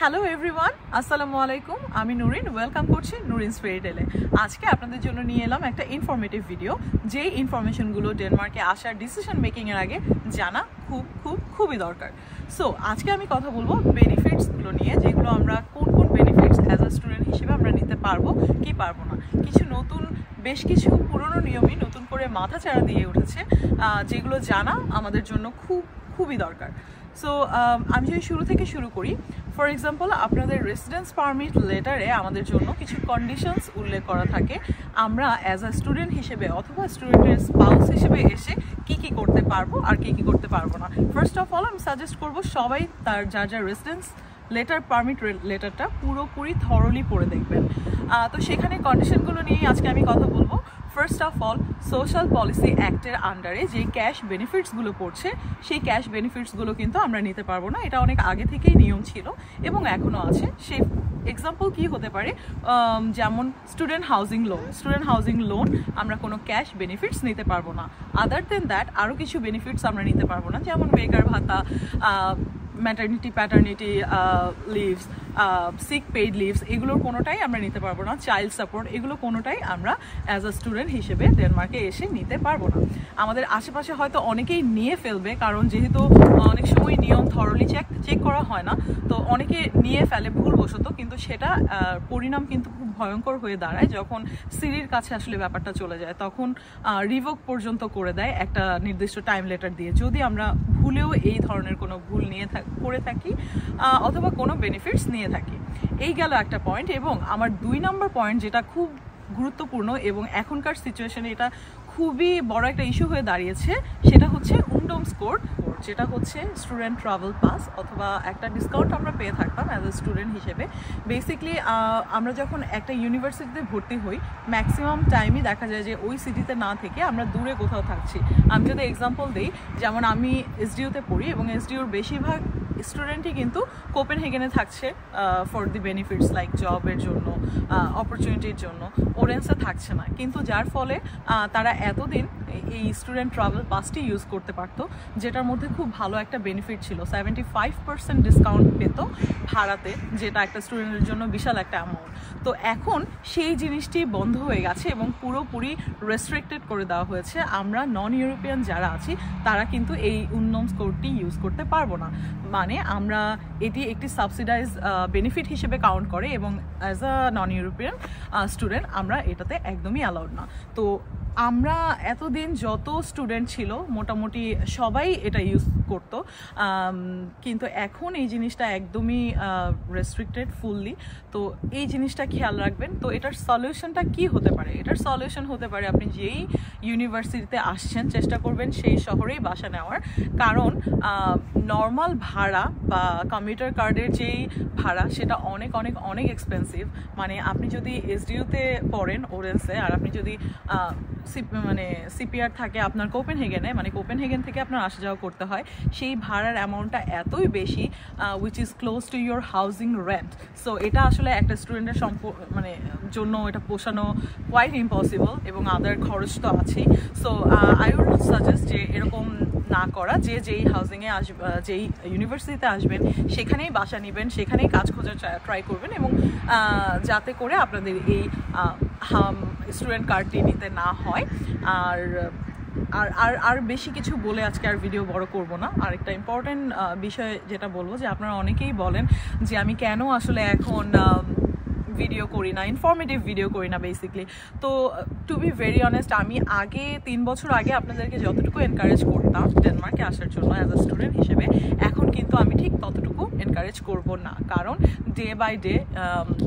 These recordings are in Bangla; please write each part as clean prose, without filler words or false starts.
হ্যালো এভরিওয়ান, আসসালামু আলাইকুম। আমি নুরিন, ওয়েলকাম করছি নুরিনস ফেরি টেলে। আজকে আপনাদের জন্য নিয়ে এলাম একটা ইনফরমেটিভ ভিডিও, যেই ইনফরমেশনগুলো ডেনমার্কে আসার ডিসিশন মেকিংয়ের আগে জানা খুবই দরকার। সো আজকে আমি কথা বলবো বেনিফিটসগুলো নিয়ে, যেগুলো আমরা কোন বেনিফিটস অ্যাজ আ স্টুডেন্ট হিসেবে আমরা নিতে পারবো কি পারবো না। বেশ কিছু পুরনো নিয়মই নতুন করে মাথাচাড়া দিয়ে উঠেছে, যেগুলো জানা আমাদের জন্য খুবই দরকার। সো আমি যদি শুরু করি, ফর এক্সাম্পল আপনাদের রেসিডেন্স পারমিট লেটারে আমাদের জন্য কিছু কন্ডিশনস উল্লেখ করা থাকে। আমরা অ্যাজ আ স্টুডেন্ট হিসেবে অথবা স্টুডেন্টের স্পাউস হিসেবে এসে কি করতে পারবো আর কি করতে পারবো না। ফার্স্ট অফ অল আমি সাজেস্ট করবো সবাই তার যার রেসিডেন্স লেটার পারমিট লেটারটা পুরোপুরি থরলি পড়ে দেখবেন। তো সেখানে কন্ডিশনগুলো নিয়েই আজকে আমি কথা বলবো। First of all, social policy অ্যাক্টের আন্ডারে যে ক্যাশ বেনিফিটসগুলো পড়ছে, সেই ক্যাশ বেনিফিটসগুলো কিন্তু আমরা নিতে পারবো না। এটা অনেক আগে থেকেই নিয়ম ছিল এবং এখনও আছে। সেই এক্সাম্পল কি হতে পারে, যেমন স্টুডেন্ট হাউজিং লোন আমরা কোনো ক্যাশ বেনিফিটস নিতে পারবো না। আদার দেন দ্যাট আরও কিছু বেনিফিটস আমরা নিতে পারবো না, যেমন বেকার ভাতা, maternity paternity leaves, sick paid leaves, এগুলোর কোনোটাই আমরা নিতে পারবো না। চাইল্ড সাপোর্ট, এগুলো কোনোটাই আমরা অ্যাজ আ স্টুডেন্ট হিসেবে ডেনমার্কে এসে নিতে পারবো না। আমাদের আশেপাশে হয়তো অনেকেই নিয়ে ফেলবে, কারণ যেহেতু অনেক সময় নিয়ম থরলি চেক করা হয় না, তো অনেকে নিয়ে ফেলে ভুলবশত, কিন্তু সেটা পরিণাম কিন্তু খুব ভয়ঙ্কর হয়ে দাঁড়ায় যখন সিরির কাছে আসলে ব্যাপারটা চলে যায়। তখন রিভোক পর্যন্ত করে দেয় একটা নির্দিষ্ট টাইম লেটার দিয়ে, যদি আমরা ভুলেও এই ধরনের কোনো ভুল করে থাকি অথবা কোনো বেনিফিটস নিয়ে থাকি। এই গেল একটা পয়েন্ট। এবং আমার 2 নম্বর পয়েন্ট, যেটা খুব গুরুত্বপূর্ণ এবং এখনকার সিচুয়েশনে এটা খুবই বড় একটা ইস্যু হয়ে দাঁড়িয়েছে, সেটা হচ্ছে উনডমস্কোর্ট, যেটা হচ্ছে স্টুডেন্ট ট্রাভেল পাস, অথবা একটা ডিসকাউন্ট আমরা পেয়ে থাকতাম অ্যাজ এ স্টুডেন্ট হিসেবে। বেসিকলি আমরা যখন একটা ইউনিভার্সিটিতে ভর্তি হই, ম্যাক্সিমাম টাইমই দেখা যায় যে ওই সিটিতে না থেকে আমরা দূরে কোথাও থাকছি। আমি যদি এক্সাম্পল দিই, যেমন আমি এসডিইউতে পড়ি এবং এসডিইউর বেশিরভাগ স্টুডেন্টই কিন্তু কোপেনহেগেনে থাকছে ফর দি বেনিফিটস লাইক জবের জন্য, অপরচুনিটির জন্য। ওরেন্সে থাকছে না, কিন্তু যার ফলে তারা এতদিন এই স্টুডেন্ট ট্রাভেল পাসটি ইউজ করতে পারতো, যেটার মধ্যে খুব ভালো একটা বেনিফিট ছিল। 75% ডিসকাউন্ট পেত ভাড়াতে, যেটা একটা স্টুডেন্টের জন্য বিশাল একটা অ্যামাউন্ট। তো এখন সেই জিনিসটি বন্ধ হয়ে গেছে এবং পুরোপুরি রেস্ট্রিক্টেড করে দেওয়া হয়েছে। আমরা নন ইউরোপিয়ান যারা আছি তারা কিন্তু এই উনডমস্কোর্টটি ইউজ করতে পারবো না। মানে আমরা এটি একটি সাবসিডাইজ বেনিফিট হিসেবে কাউন্ট করে, এবং as a non European student আমরা এটাতে একদমই অ্যালাউড না। তো আমরা এতদিন যত স্টুডেন্ট ছিল মোটামুটি সবাই এটা ইউজ করতো, কিন্তু এখন এই জিনিসটা একদমই রেস্ট্রিক্টেড ফুললি। তো এই জিনিসটা খেয়াল রাখবেন। তো এটার সলিউশনটা কি হতে পারে? এটার সলিউশন হতে পারে আপনি যেই ইউনিভার্সিটিতে আসছেন চেষ্টা করবেন সেই শহরেই বাসা নেওয়ার, কারণ নর্মাল ভাড়া বা কমিউটার কার্ডের যেই ভাড়া সেটা অনেক এক্সপেন্সিভ। মানে আপনি যদি এসডিইউতে পড়েন ওরেন্সে, আর আপনি যদি সিপিআর থাকে আপনার কোপেনহেগেনে, মানে কোপেনহেগেন থেকে আপনার আসা যাওয়া করতে হয়, সেই ভাড়ার অ্যামাউন্টটা এতই বেশি, which is close to your housing rent. So এটা আসলে একটা স্টুডেন্টের জন্য এটা পোষানো কোয়াইট ইম্পসিবল, এবং আদার খরচ তো আছেই। So I would not suggest যে এরকম না করা, যেই হাউজিংয়ে যেই ইউনিভার্সিটিতে আসবেন সেখানেই বাসা নেবেন, সেখানেই কাজ খোঁজার ট্রাই করবেন, এবং যাতে করে আপনাদের এই স্টুডেন্ট কার্ডটি নিতে না হয়। আর বেশি কিছু বলে আজকে আর ভিডিও বড় করব না। আর একটা ইম্পর্টেন্ট বিষয় যেটা বলবো, যে আপনারা অনেকেই বলেন যে আমি কেন আসলে এখন ভিডিও করি না, ইনফরমেটিভ ভিডিও করি না বেসিকলি। তো টু বি ভেরি অনেস্ট, আমি 3 বছর আগে আপনাদেরকে যতটুকু এনকারেজ করতাম ডেনমার্কে আসার জন্য অ্যাজ আ স্টুডেন্ট হিসেবে, এখন কিন্তু আমি ঠিক ততটুকু এনকারেজ করব না। কারণ ডে বাই ডে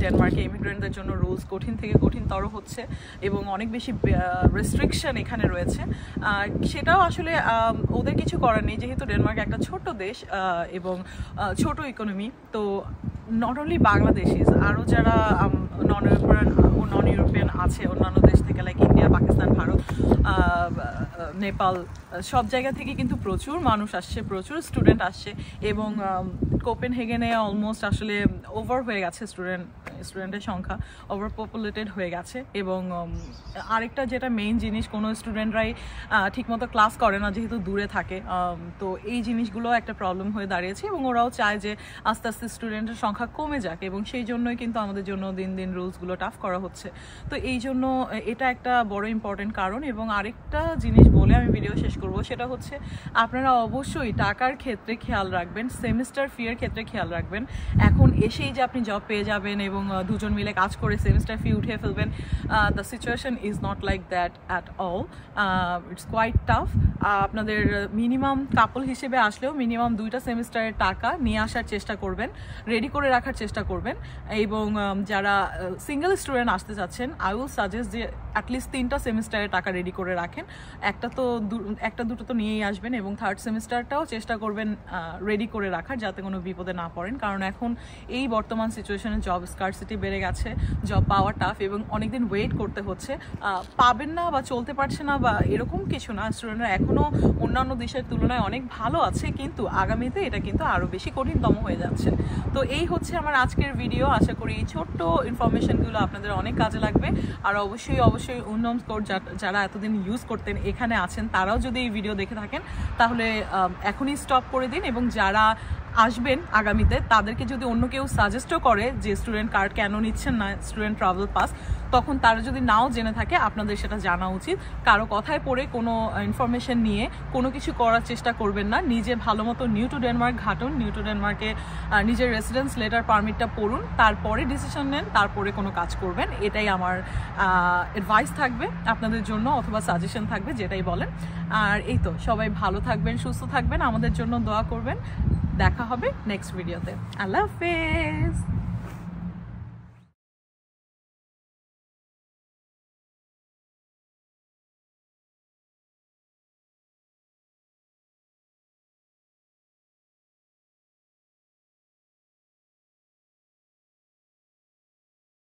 ডেনমার্কে ইমিগ্রেন্টদের জন্য রুলস কঠিন থেকে কঠিনতর হচ্ছে, এবং অনেক বেশি রেস্ট্রিকশন এখানে রয়েছে। সেটাও আসলে ওদের কিছু করার নেই, যেহেতু ডেনমার্ক একটা ছোট দেশ এবং ছোট ইকোনমি। তো নট অনলি বাংলাদেশিজ, আরও যারা নন ইউরোপিয়ান আছে অন্যান্য দেশ থেকে, লাইক ইন্ডিয়া, পাকিস্তান, ভারত, নেপাল, সব জায়গা থেকে কিন্তু প্রচুর মানুষ আসছে, প্রচুর স্টুডেন্ট আসছে, এবং কোপেনহেগেনে অলমোস্ট আসলে ওভার হয়ে গেছে স্টুডেন্ট স্টুডেন্টের সংখ্যা ওভার পপুলেটেড হয়ে গেছে। এবং আরেকটা যেটা মেইন জিনিস, কোনো স্টুডেন্টরাই ঠিকমতো ক্লাস করে না যেহেতু দূরে থাকে। তো এই জিনিসগুলো একটা প্রবলেম হয়ে দাঁড়িয়েছে এবং ওরাও চায় যে আস্তে আস্তে স্টুডেন্টের সংখ্যা কমে যাক, এবং সেই জন্যই কিন্তু আমাদের জন্য দিন দিন রুলসগুলো টাফ করা হচ্ছে। তো এই জন্য এটা একটা বড় ইম্পর্টেন্ট কারণ। এবং আরেকটা জিনিস বলে আমি ভিডিও শেষ করব, সেটা হচ্ছে আপনারা অবশ্যই টাকার ক্ষেত্রে খেয়াল রাখবেন, সেমিস্টার ফি এর ক্ষেত্রে খেয়াল রাখবেন। এখন এসেই যে আপনি জব পেয়ে যাবেন এবং দুজন মিলে কাজ করে সেমিস্টার ফি উঠিয়ে ফেলবেন, the situation is not like that at all. It's quite tough. আপনাদের মিনিমাম কাপল হিসেবে আসলেও মিনিমাম 2টা সেমিস্টারের টাকা নিয়ে আসার চেষ্টা করবেন, রেডি করে রাখার চেষ্টা করবেন। এবং যারা সিঙ্গেল স্টুডেন্ট আসতে চাচ্ছেন, আই উইল সাজেস্ট যে অ্যাটলিস্ট 3টা সেমিস্টারের টাকা রেডি করে রাখেন। একটা দুটো তো নিয়েই আসবেন, এবং থার্ড সেমিস্টারটাও চেষ্টা করবেন রেডি করে রাখার, যাতে কোনো বিপদে না পড়েন। কারণ এখন এই বর্তমান সিচুয়েশনে জব স্কারসিটি বেড়ে গেছে, জব পাওয়া টাফ, এবং অনেকদিন ওয়েট করতে হচ্ছে। পাবেন না বা চলতে পারছে না বা এরকম কিছু না, স্টুডেন্টরা এখনও অন্যান্য দেশের তুলনায় অনেক ভালো আছে, কিন্তু আগামীতে এটা কিন্তু আরও বেশি কঠিনতম হয়ে যাচ্ছে। তো এই হচ্ছে আমার আজকের ভিডিও। আশা করি এই ছোট্ট ইনফরমেশনগুলো আপনাদের অনেক কাজে লাগবে। আর অবশ্যই উন্নয়ন কোড যারা এতদিন ইউজ করতেন এখানে আছেন, তারাও যদি এই ভিডিও দেখে থাকেন তাহলে এখনই স্টপ করে দিন। এবং যারা আসবেন আগামীতে তাদেরকে যদি অন্য কেউ সাজেস্টও করে যে স্টুডেন্ট কার্ড কেন নিচ্ছেন না, স্টুডেন্ট ট্রাভেল পাস, তখন তারা যদি নাও জেনে থাকে আপনাদের সেটা জানা উচিত। কারো কথায় পড়ে কোনো ইনফরমেশন নিয়ে কোনো কিছু করার চেষ্টা করবেন না। নিজে ভালো মতো নিউ টু ডেনমার্ক ঘাটুন, নিউ টু ডেনমার্কে নিজের রেসিডেন্স লেটার পারমিটটা পড়ুন, তারপরে ডিসিশন নেন, তারপরে কোনো কাজ করবেন। এটাই আমার অ্যাডভাইস থাকবে আপনাদের জন্য, অথবা সাজেশন থাকবে, যেটাই বলেন। আর এই তো, সবাই ভালো থাকবেন, সুস্থ থাকবেন, আমাদের জন্য দোয়া করবেন। দেখা হবে নেক্সট ভিডিওতে। আল্লাহ হাফেজ।